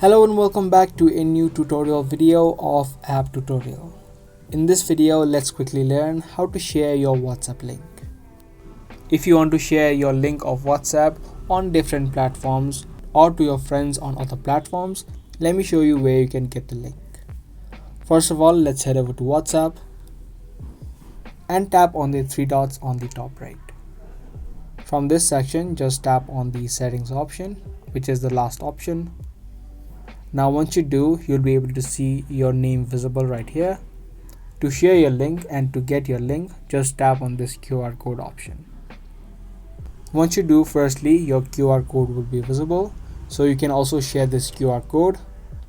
Hello and welcome back to a new tutorial video of App Tutorial. In this video, let's quickly learn how to share your WhatsApp link. If you want to share your link of WhatsApp on different platforms or to your friends on other platforms, let me show you where you can get the link. First of all, let's head over to WhatsApp and tap on the three dots on the top right. From this section, just tap on the settings option, which is the last option. Now once you do, you'll be able to see your name visible right here. To share your link and to get your link, just tap on this QR code option. Once you do, firstly, your QR code will be visible. So you can also share this QR code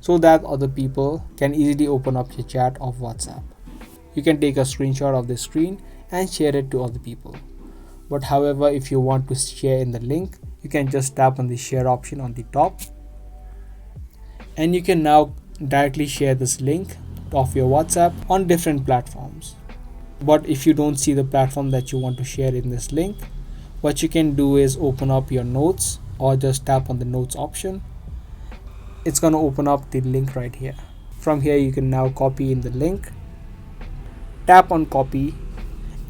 so that other people can easily open up your chat of WhatsApp. You can take a screenshot of the screen and share it to other people. But however, if you want to share in the link, you can just tap on the share option on the top. And you can now directly share this link of your WhatsApp on different platforms. But if you don't see the platform that you want to share in this link, what you can do is open up your notes or just tap on the notes option. It's going to open up the link right here. From here, you can now copy in the link, tap on copy,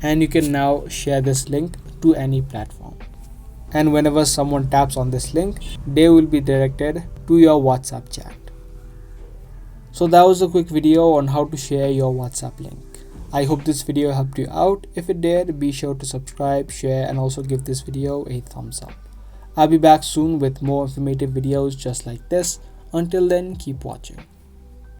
and you can now share this link to any platform. And whenever someone taps on this link, they will be directed to your WhatsApp chat. So that was a quick video on how to share your WhatsApp link. I hope this video helped you out. If it did, be sure to subscribe, share, and also give this video a thumbs up. I'll be back soon with more informative videos just like this. Until then, keep watching.